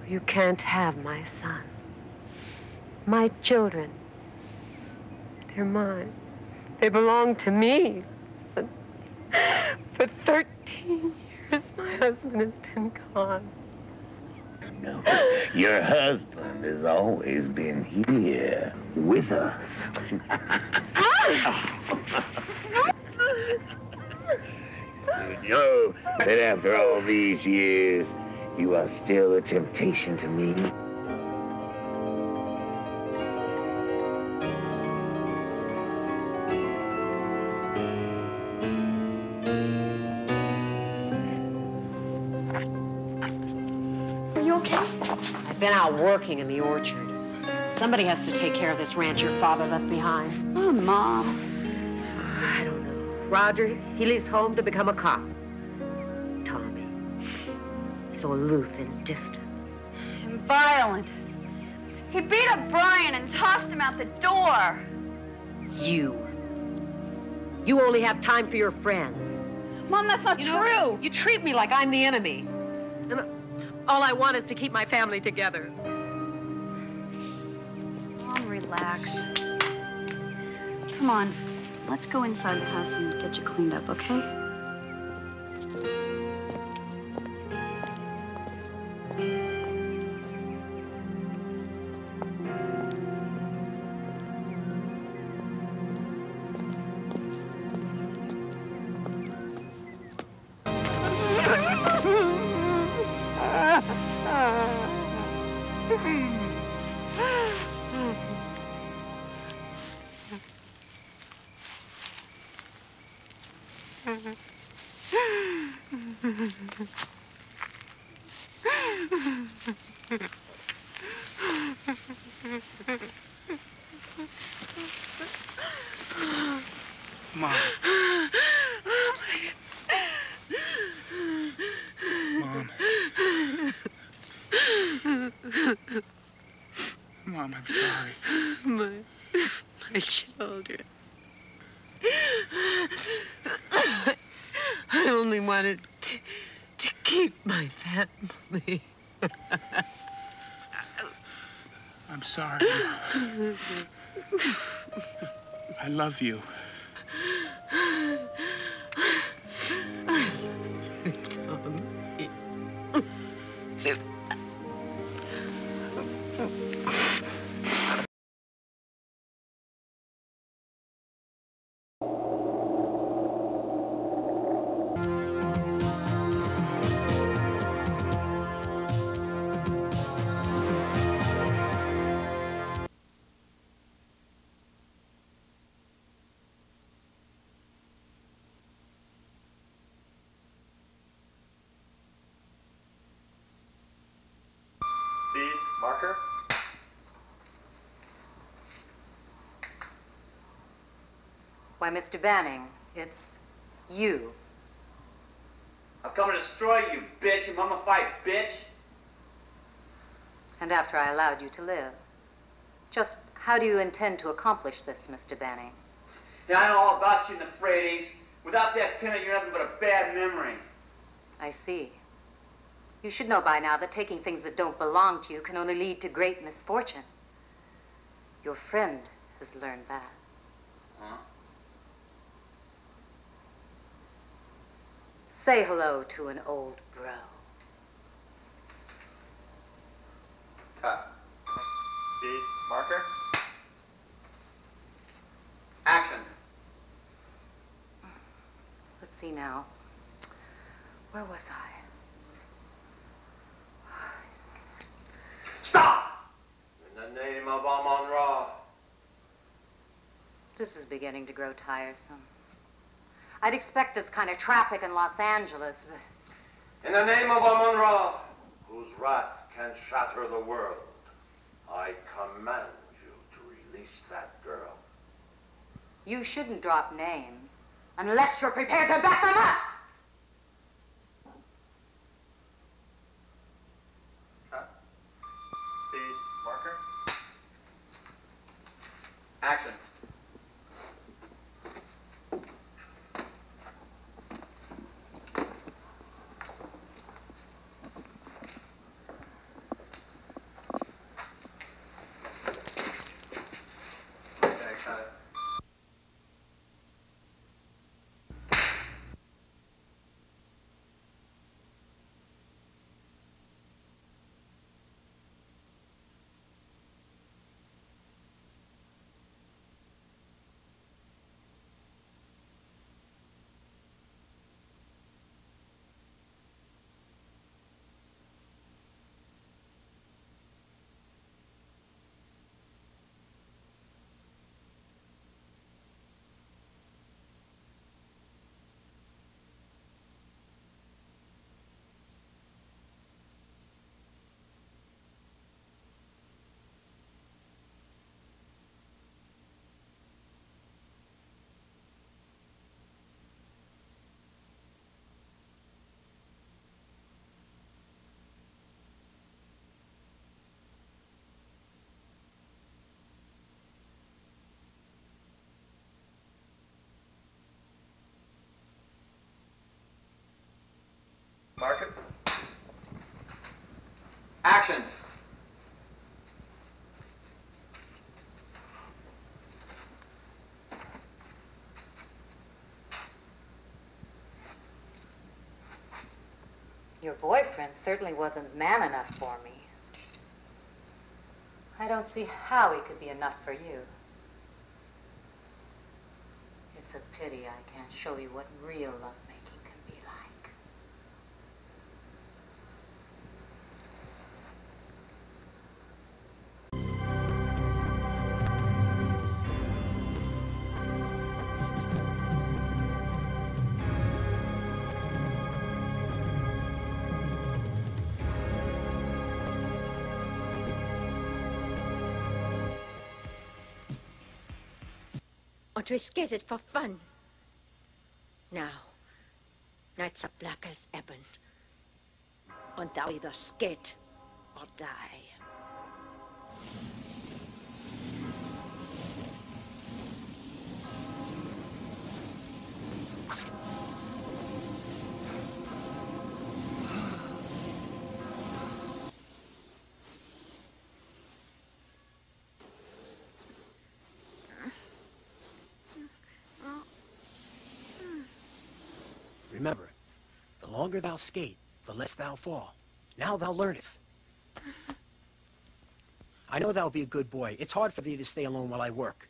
You can't have my son. My children. They're mine. They belong to me. But for 13 years, my husband has been gone. No, your husband has always been here with us. You know that after all these years, you are still a temptation to me. Are you okay? I've been out working in the orchard. Somebody has to take care of this ranch your father left behind. Oh, Mom. I don't know. Roger, he leaves home to become a cop. Tommy, he's so aloof and distant. And violent. He beat up Brian and tossed him out the door. You only have time for your friends. Mom, that's not true. You treat me like I'm the enemy. And all I want is to keep my family together. Mom, relax. Come on, let's go inside the house and get you cleaned up, okay? Mom. Mom. Mom, I'm sorry. My children. I only wanted to keep my family. I'm sorry. I love you. Tommy. Speed marker. Why, Mr. Banning, it's you. I've come to destroy you, bitch, and mummified bitch. And after I allowed you to live. Just how do you intend to accomplish this, Mr. Banning? Yeah, I know all about you, Nephrides. Without that pin, you're nothing but a bad memory. I see. You should know by now that taking things that don't belong to you can only lead to great misfortune. Your friend has learned that. Huh? Say hello to an old bro. Cut. Speed marker. Action. Let's see now. Where was I? Stop! In the name of Amon-Ra. This is beginning to grow tiresome. I'd expect this kind of traffic in Los Angeles, but... In the name of Amon-Ra, whose wrath can shatter the world, I command you to release that girl. You shouldn't drop names unless you're prepared to back them up! Cut. Speed marker. Action. Action. Your boyfriend certainly wasn't man enough for me. I don't see how he could be enough for you. It's a pity I can't show you what real lovemaking can be like. Or risk it for fun. Now, nights are black as ebon, and thou either skate or die. Remember, the longer thou skate, the less thou fall. Now thou learneth. I know thou be a good boy. It's hard for thee to stay alone while I work.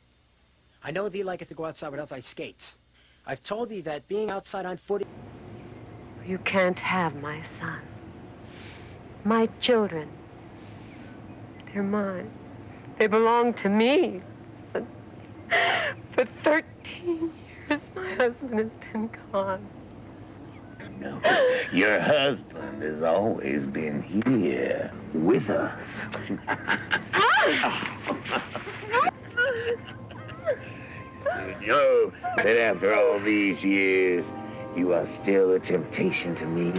I know thee liketh to go outside without thy skates. I've told thee that being outside on foot... You can't have my son. My children. They're mine. They belong to me. But for 13 years, my husband has been gone. No, your husband has always been here with us. You know that after all these years, you are still a temptation to me.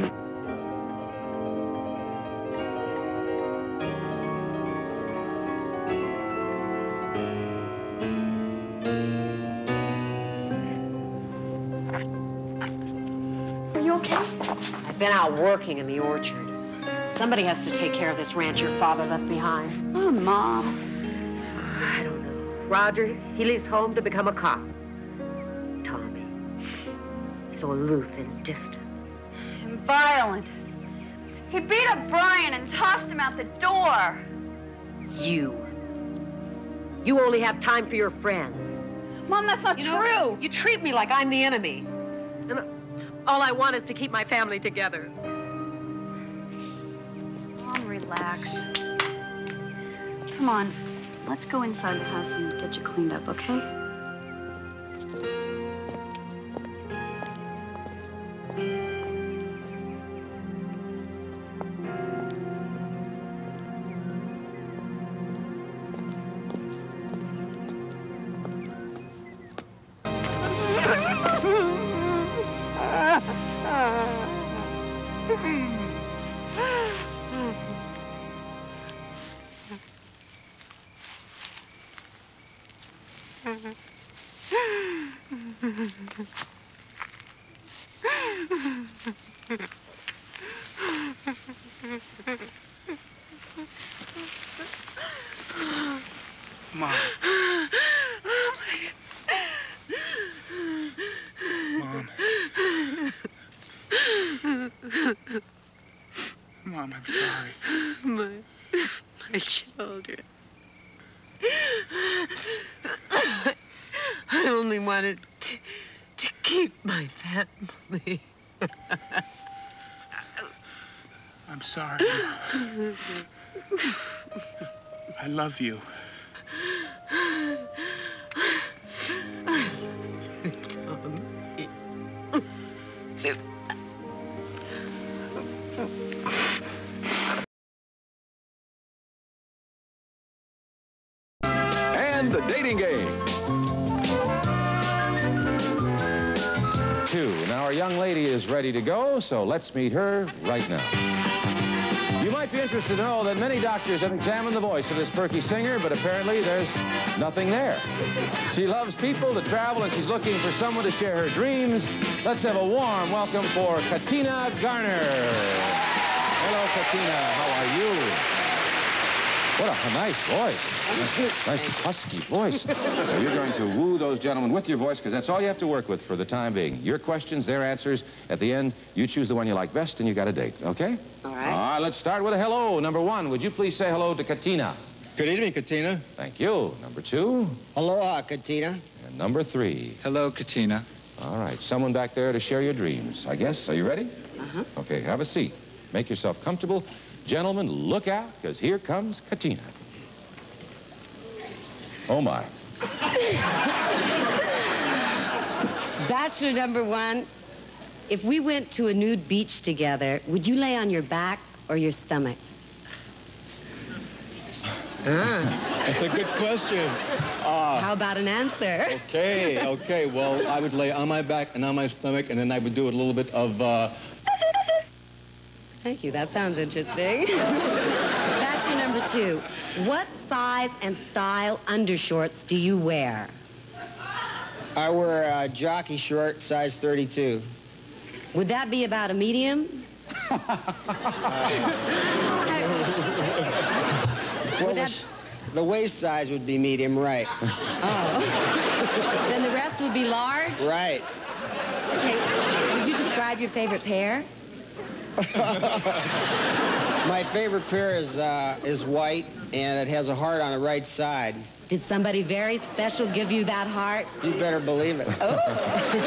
I've been out working in the orchard. Somebody has to take care of this ranch your father left behind. Oh, Mom. I don't know. Roger, he leaves home to become a cop. Tommy, so aloof and distant. And violent. He beat up Brian and tossed him out the door. You only have time for your friends. Mom, that's not true. You treat me like I'm the enemy. And all I want is to keep my family together. Mom, relax. Come on, let's go inside the house and get you cleaned up, okay? Mom. Mom. Mom, I'm sorry. My children. I only wanted to keep my family. I'm sorry. I love you. Tommy. And the dating game. 2. Now our young lady is ready to go, so let's meet her right now. You might be interested to know that many doctors have examined the voice of this perky singer, but apparently there's nothing there. She loves people to travel, and she's looking for someone to share her dreams. Let's have a warm welcome for Katina Garner. Hello, Katina. How are you? What a nice voice. Nice husky voice. Now, you're going to woo those gentlemen with your voice, because that's all you have to work with for the time being. Your questions, their answers. At the end, you choose the one you like best, and you got a date, okay? All right. All right, let's start with a hello. Number one, would you please say hello to Katina? Good evening, Katina. Thank you. Number two? Aloha, Katina. And number three? Hello, Katina. All right, someone back there to share your dreams, I guess. Are you ready? Uh-huh. Okay, have a seat. Make yourself comfortable. Gentlemen, look out, because here comes Katina. Oh, my. Bachelor number one, if we went to a nude beach together, would you lay on your back or your stomach? That's a good question. How about an answer? Okay. Well, I would lay on my back and on my stomach, and then I would do a little bit of, Thank you. That sounds interesting. Bachelor number two, what size and style undershorts do you wear? I wear a jockey short, size 32. Would that be about a medium? Well, the waist size would be medium, right. Oh. Then the rest would be large? Right. Okay, would you describe your favorite pair? My favorite pair is white, and it has a heart on the right side. Did somebody very special give you that heart? You better believe it. Oh, thank you.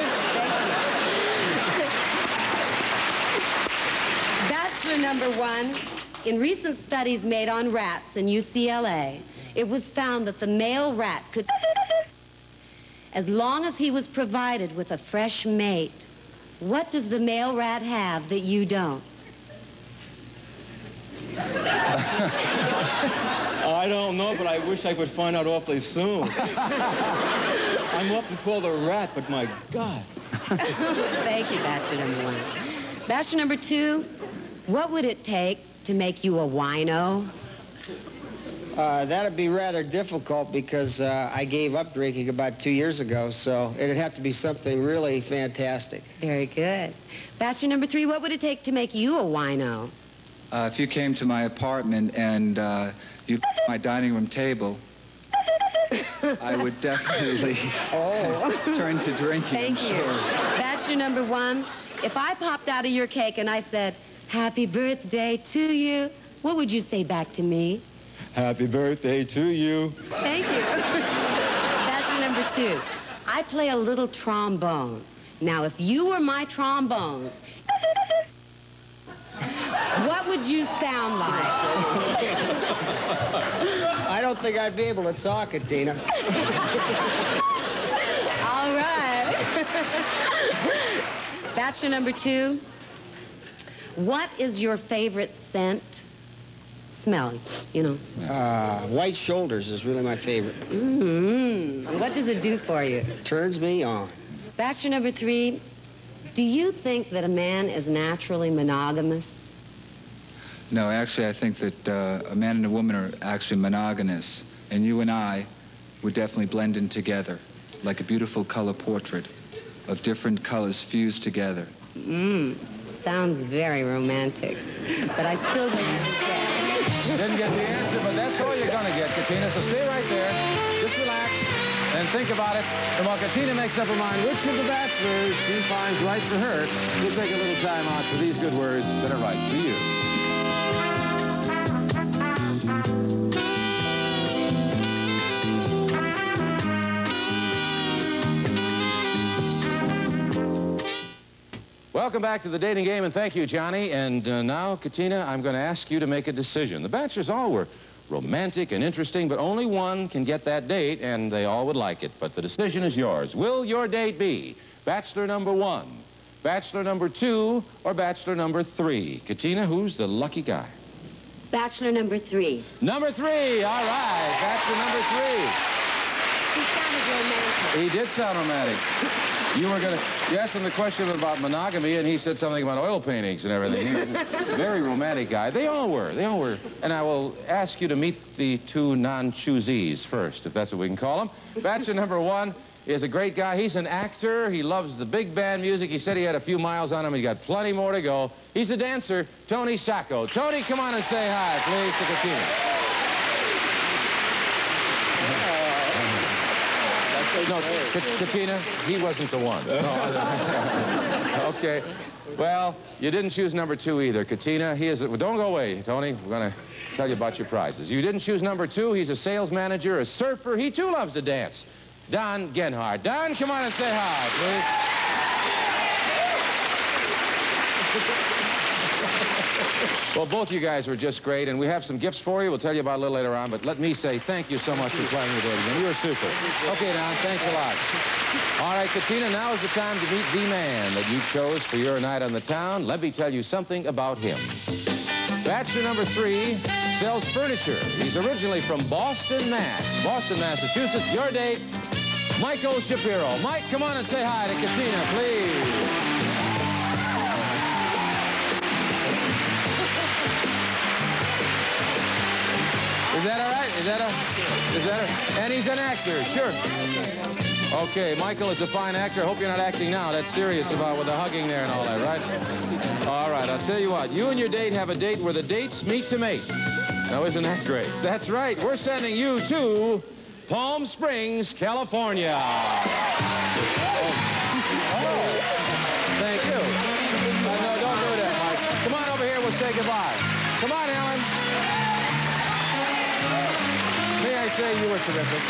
Bachelor number one, in recent studies made on rats in UCLA, it was found that the male rat could, as long as he was provided with a fresh mate. What does the male rat have that you don't? I don't know, but I wish I could find out awfully soon. I'm often called a rat, but my God. Thank you, Bachelor number one. Bachelor number two, what would it take to make you a wino? That'd be rather difficult because I gave up drinking about 2 years ago, so it'd have to be something really fantastic. Very good. Bachelor number three, what would it take to make you a wino? If you came to my apartment and you my dining room table, I would definitely turn to drinking. Thank you. Bachelor number one, if I popped out of your cake and I said, "Happy birthday to you," what would you say back to me? Happy birthday to you. Thank you. Bachelor number two, I play a little trombone. Now, if you were my trombone, what would you sound like? I don't think I'd be able to talk, Katina. All right. Bachelor number two, what is your favorite scent? Smell, you know. White shoulders is really my favorite. What does it do for you? Turns me on. Bachelor number three, do you think that a man is naturally monogamous? No, actually, I think that a man and a woman are actually monogamous, and you and I would definitely blend in together, like a beautiful color portrait of different colors fused together. Sounds very romantic, but I still don't understand. Didn't get the answer, but that's all you're going to get, Katina, so stay right there. Just relax and think about it. And while Katina makes up her mind which of the bachelors she finds right for her, we'll take a little time out for these good words that are right for you. Welcome back to the dating game, and thank you, Johnny. And now, Katina, I'm going to ask you to make a decision. The bachelors all were romantic and interesting, but only one can get that date, and they all would like it. But the decision is yours. Will your date be bachelor number one, bachelor number two, or bachelor number three? Katina, who's the lucky guy? Bachelor number three. Number three, all right, bachelor number three. He sounded romantic. He did sound romantic. You asked him the question about monogamy, and he said something about oil paintings and everything. He was a very romantic guy. They all were. And I will ask you to meet the two non-choosees first, if that's what we can call them. Bachelor number one, is a great guy. He's an actor. He loves the big band music. He said he had a few miles on him. He got plenty more to go. He's a dancer, Tony Sacco. Tony, come on and say hi, please, to Katina. No, Katina, he wasn't the one. No, okay. Well, you didn't choose number 2 either, Katina. He is... Don't go away, Tony. We're going to tell you about your prizes. You didn't choose number 2. He's a sales manager, a surfer. He, too, loves to dance. Don Genhart. Don, come on and say hi, please. Well, both you guys were just great, and we have some gifts for you. We'll tell you about a little later on, but let me say thank you so much for playing with it again. You were super. Okay, Don, thanks a lot. All right, Katina, now is the time to meet the man that you chose for your night on the town. Let me tell you something about him. Bachelor number 3 sells furniture. He's originally from Boston, Massachusetts. Your date, Michael Shapiro. Mike, come on and say hi to Katina, please. Is that all right? Is that and he's an actor, sure. Okay, Michael is a fine actor. I hope you're not acting now. That's serious about with the hugging there and all that, right? All right, I'll tell you what. You and your date have a date where the dates meet to mate. Now, isn't that great? That's right. We're sending you to Palm Springs, California. Thank you. No, don't do that, Mike. Come on over here. We'll say goodbye. Come on, Ellen. May I say you were terrific.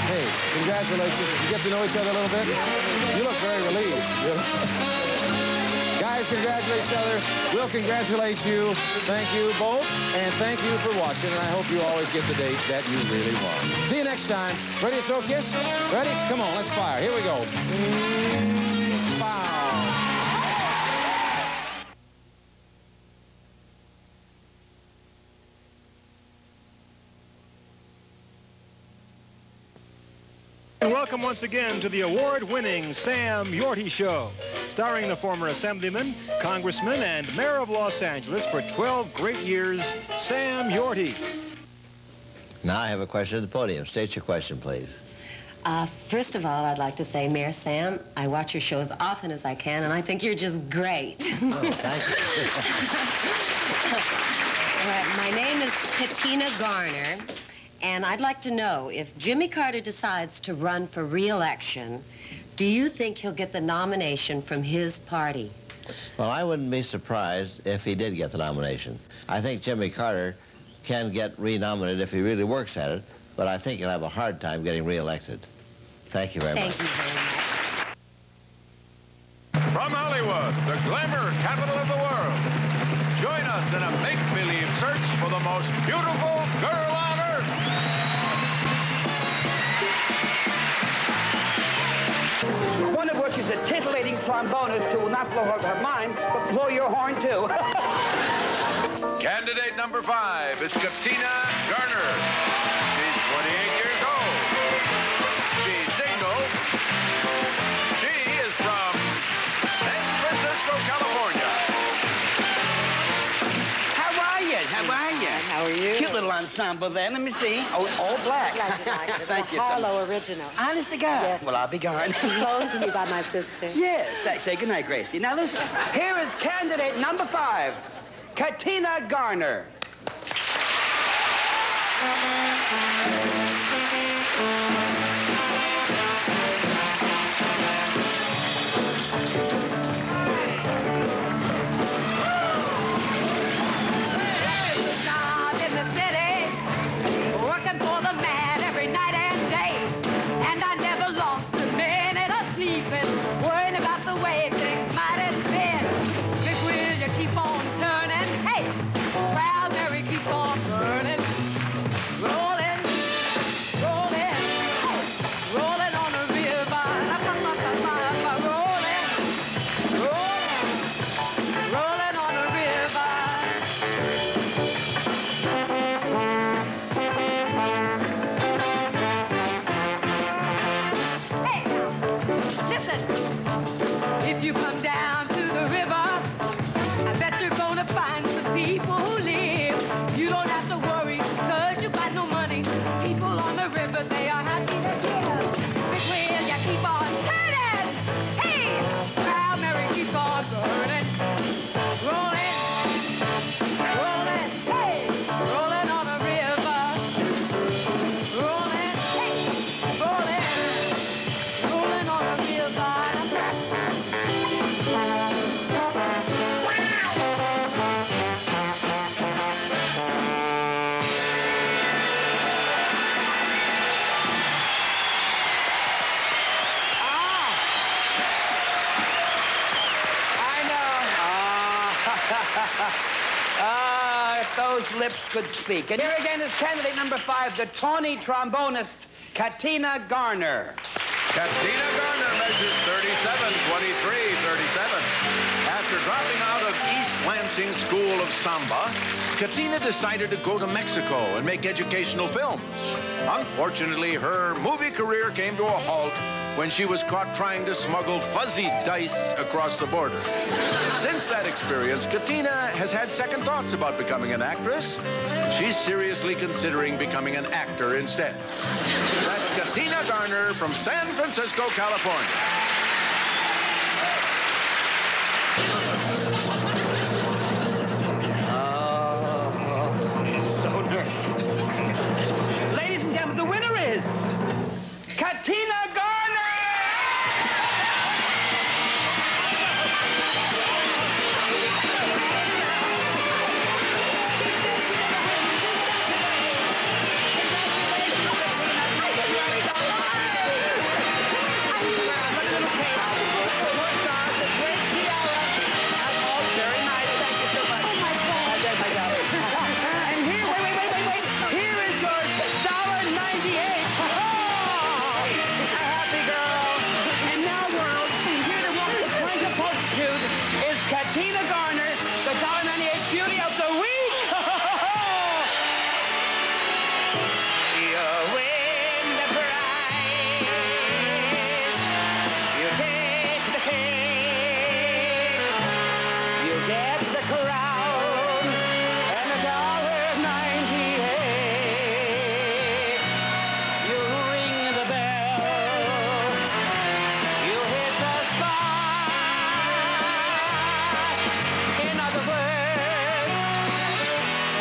Hey, congratulations. Did you get to know each other a little bit? You look very relieved. Guys, congratulate each other. We'll congratulate you. Thank you both, and thank you for watching, and I hope you always get the date that you really want. See you next time. Ready to throw a kiss? Ready? Come on, let's fire. Here we go. Wow. And welcome once again to the award-winning Sam Yorty Show, starring the former Assemblyman, Congressman, and Mayor of Los Angeles for 12 great years, Sam Yorty. Now I have a question at the podium. State your question, please. First of all, I'd like to say, Mayor Sam, I watch your show as often as I can, and I think you're just great. Oh, thank you. My name is Katina Garner. And I'd like to know, if Jimmy Carter decides to run for re-election, do you think he'll get the nomination from his party? Well, I wouldn't be surprised if he did get the nomination. I think Jimmy Carter can get re-nominated if he really works at it, but I think he'll have a hard time getting re-elected. Thank you very much. Thank you very much. From Hollywood, the glamour capital of the world, join us in a make-believe search for the most beautiful girl on earth. One of which is a titillating trombonist who will not blow her mind, but blow your horn, too. Candidate number 5 is Katina Garner. She's 28 years old. She's single. She is from San Francisco, California. How are you? How are you? Cute little ensemble there. Let me see. Oh, all black. Glad you like it. Thank you. Harlow original. Honest to God? Yes. Well, I'll be gone. Loaned to me by my sister. Yes. Say goodnight, Gracie. Now listen. Here is candidate number 5, Katina Garner. If you come down to the river, I bet you're gonna find some people who live. You don't have to worry, cause you got no money. People on the river, they are happy to give. Big wheel, you those lips could speak. And here again is candidate number 5, the tawny trombonist, Katina Garner. Katina Garner measures 37, 23, 37. After dropping out of East Lansing School of Samba, Katina decided to go to Mexico and make educational films. Unfortunately, her movie career came to a halt when she was caught trying to smuggle fuzzy dice across the border. Since that experience, Katina has had second thoughts about becoming an actress. She's seriously considering becoming an actor instead. That's Katina Garner from San Francisco, California. So nervous. Ladies and gentlemen, the winner is Katina Garner! Katina Garner, the $1.98 beauty of the week. You win the prize. You take the cake. You get the crown and $1.98. You ring the bell. You hit the spot. In other words,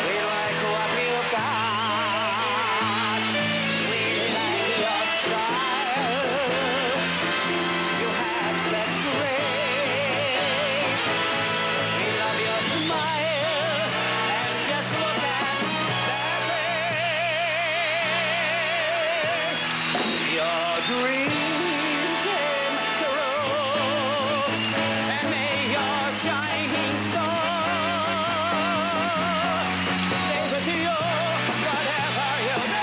we like what you got. We like your style. You have such grace. We love your smile. And just look at that face. Your dreams came true. And may your shining stay with you, whatever you do.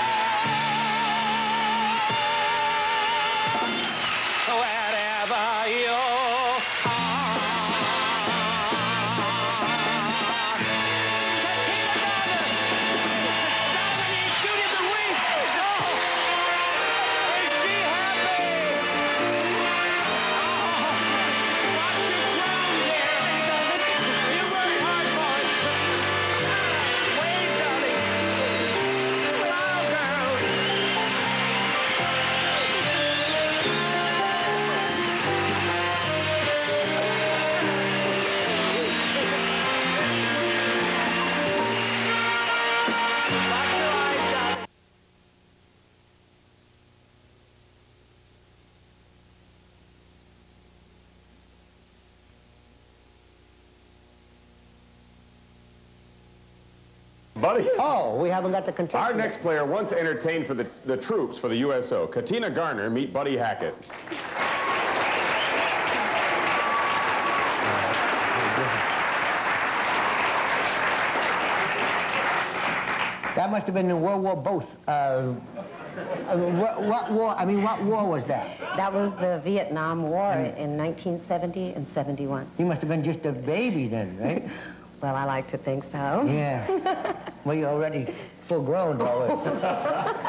Wherever you are. Katina Garner, $1.98 beauty of the week. Oh, is she happy? Watch your crown, dear. You work hard for it. Wave, darling. Smile, girl. Watch your eyes, darling. Buddy. Oh, we haven't got the contestant. Our next player once entertained for the troops for the USO. Katina Garner, meet Buddy Hackett. That must have been in World War both. What war? I mean, what war was that? That was the Vietnam War in 1970 and 71. You must have been just a baby then, right? Well, I like to think so. Yeah. Well, you're already full grown, though.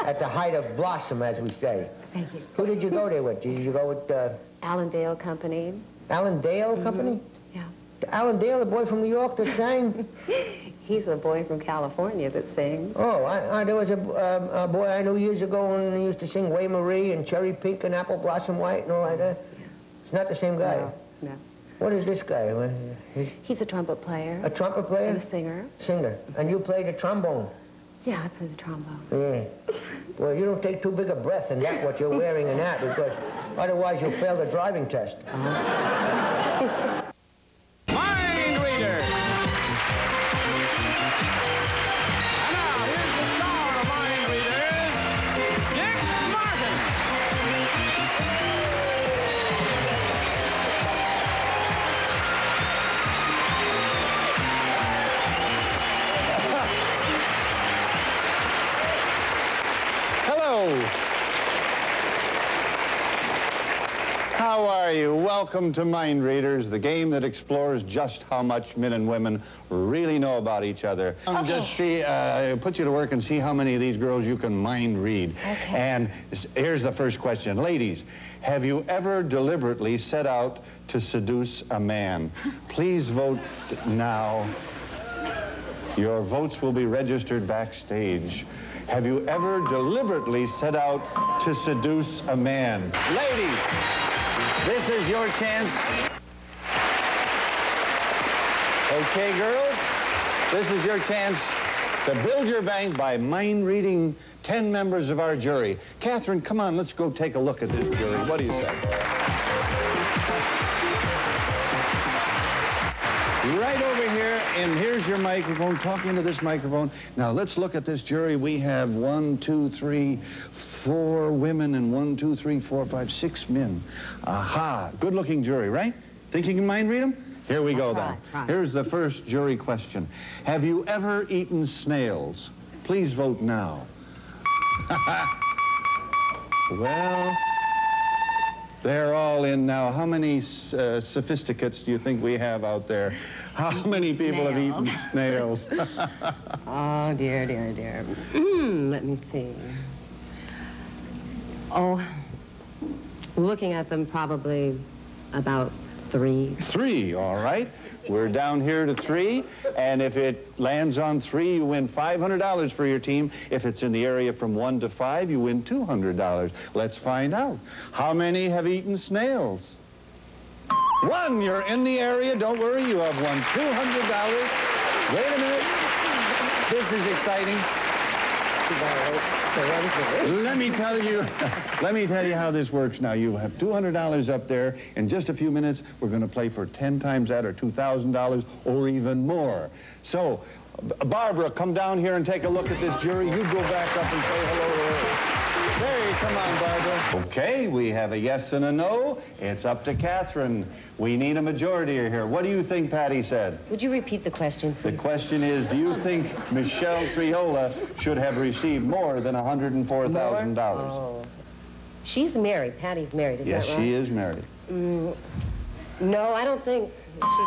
At the height of blossom, as we say. Thank you. Who did you go there with? Did you go with Allendale Company. Allendale Company? Yeah. Allendale, the boy from New York that sang? He's the boy from California that sings. Oh, there was a boy I knew years ago, and he used to sing Way Marie and Cherry Pink and Apple Blossom White and all like that. It's not the same guy. No, no. What is this guy? He's a trumpet player. A trumpet player? And a singer. Singer. And you play the trombone? Yeah, I play the trombone. Yeah. Well, you don't take too big a breath in that, what you're wearing in that, because otherwise you'll fail the driving test. Mind reader. And now, here's the star of Mind Readers, Dick Martin. How are you? Welcome to Mind Readers, the game that explores just how much men and women really know about each other. Okay. Just see, put you to work and see how many of these girls you can mind read. Okay. And here's the first question. Ladies, have you ever deliberately set out to seduce a man? Please vote now. Your votes will be registered backstage. Have you ever deliberately set out to seduce a man? Ladies, this is your chance. Okay, girls, this is your chance to build your bank by mind reading 10 members of our jury. Catherine, come on, let's go take a look at this jury. What do you say? Right over here, and here's your microphone. Talk into this microphone. Now, let's look at this jury. We have 1, 2, 3, 4 women and 1, 2, 3, 4, 5, 6 men. Aha, good-looking jury, right? Think you can mind read them? Here we go, then. Right. Here's the first jury question. Have you ever eaten snails? Please vote now. Well, they're all in now. How many sophisticates do you think we have out there? How many people have eaten snails? Oh, dear, dear, dear. Let me see. Oh, looking at them, probably about 3. 3, all right. We're down here to 3, and if it lands on 3, you win $500 for your team. If it's in the area from 1 to 5, you win $200. Let's find out. How many have eaten snails? 1, you're in the area. Don't worry, you have won $200. Wait a minute. This is exciting. Let me tell you how this works now. You have $200 up there. In just a few minutes, we're going to play for 10 times that, or $2,000, or even more. So, Barbara, come down here and take a look at this jury. You go back up and say hello to her. There, come on, Barbara. Okay, we have a yes and a no. It's up to Catherine. We need a majority here. What do you think Patty said? Would you repeat the question, please? The question is, do you think Michelle Triola should have received more than $104,000? Oh. She's married. Patty's married, isn't Yes, that right? she is married. No, I don't think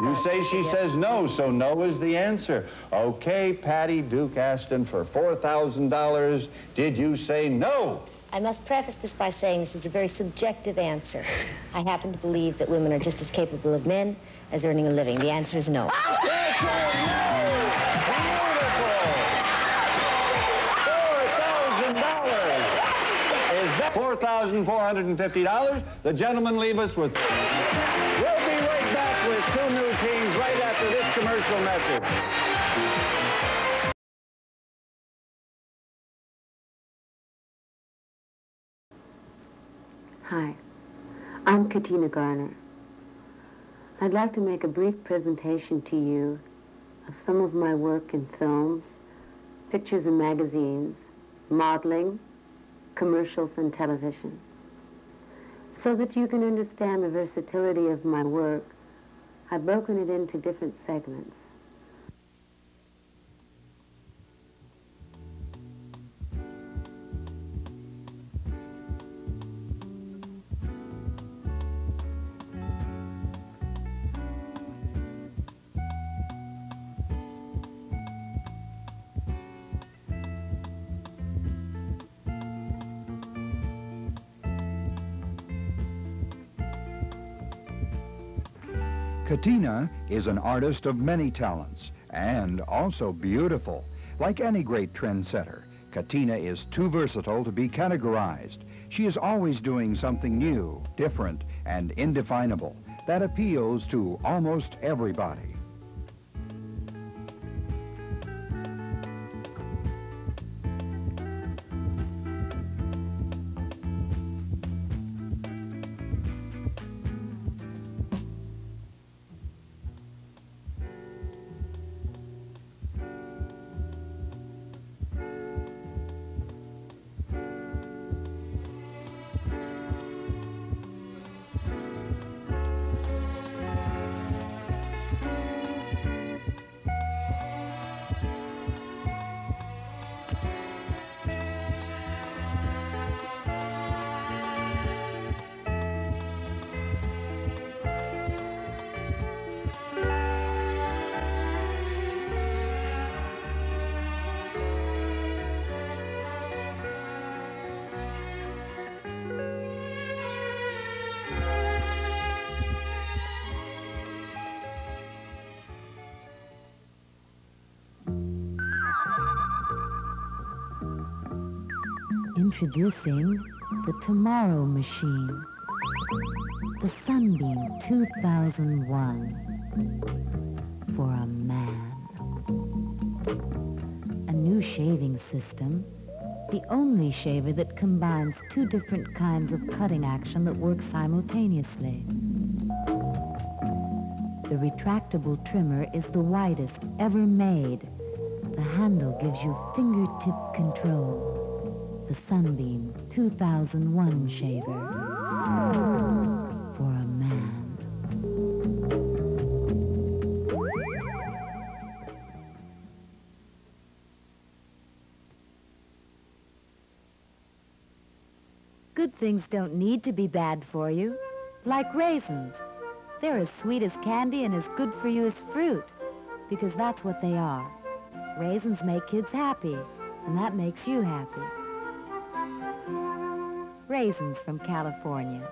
You say she says no, so no is the answer. Okay, Patty Duke Aston, for $4,000, did you say no? I must preface this by saying this is a very subjective answer. I happen to believe that women are just as capable of men as earning a living. The answer is no. $4,450. The gentlemen leave us with... We'll be right back with 2 new teams right after this commercial message. Hi, I'm Katina Garner. I'd like to make a brief presentation to you of some of my work in films, pictures and magazines, modeling, commercials, and television. So that you can understand the versatility of my work, I've broken it into different segments. Katina is an artist of many talents and also beautiful. Like any great trendsetter, Katina is too versatile to be categorized. She is always doing something new, different, and indefinable that appeals to almost everybody. Introducing the Tomorrow Machine. The Sunbeam 2001 for a man. A new shaving system, the only shaver that combines two different kinds of cutting action that work simultaneously. The retractable trimmer is the widest ever made. The handle gives you fingertip control. The Sunbeam 2001 shaver for a man. Good things don't need to be bad for you, like raisins. They're as sweet as candy and as good for you as fruit, because that's what they are. Raisins make kids happy, and that makes you happy. Raisins from California.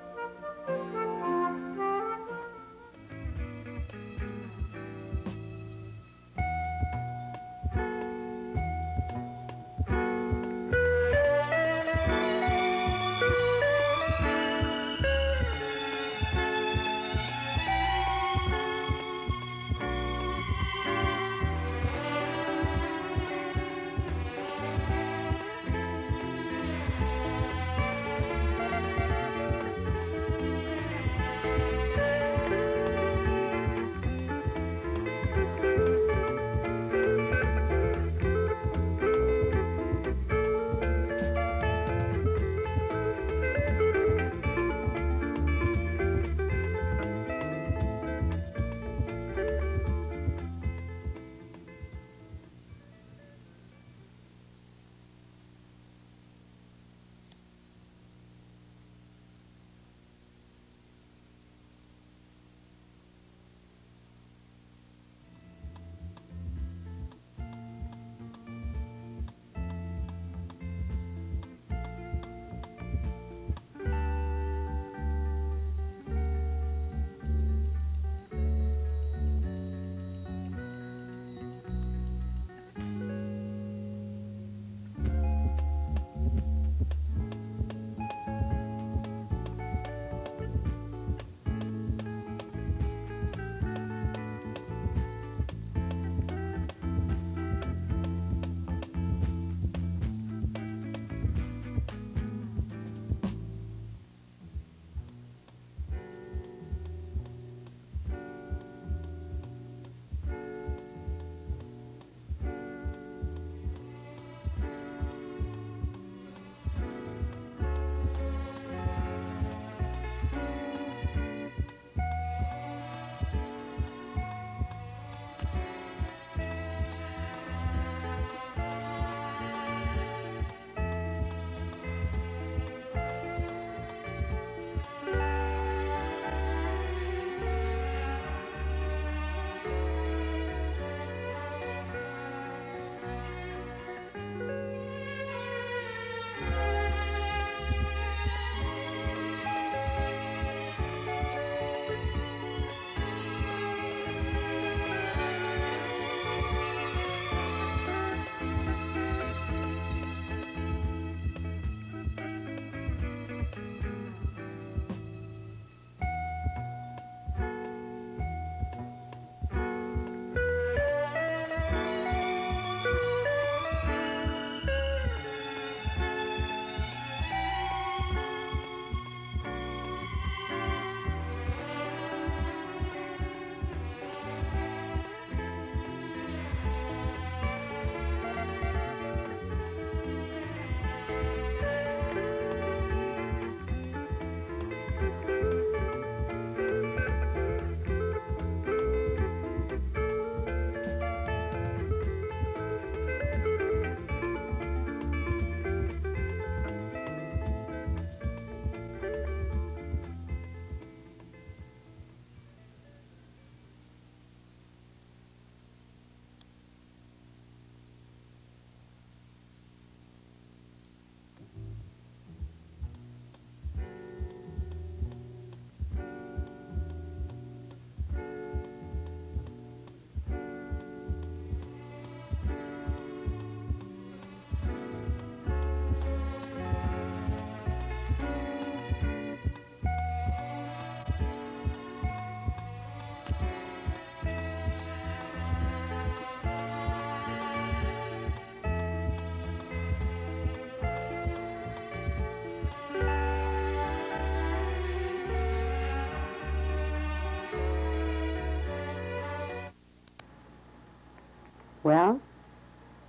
Well,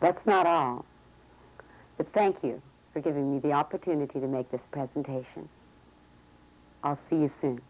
that's not all. But thank you for giving me the opportunity to make this presentation. I'll see you soon.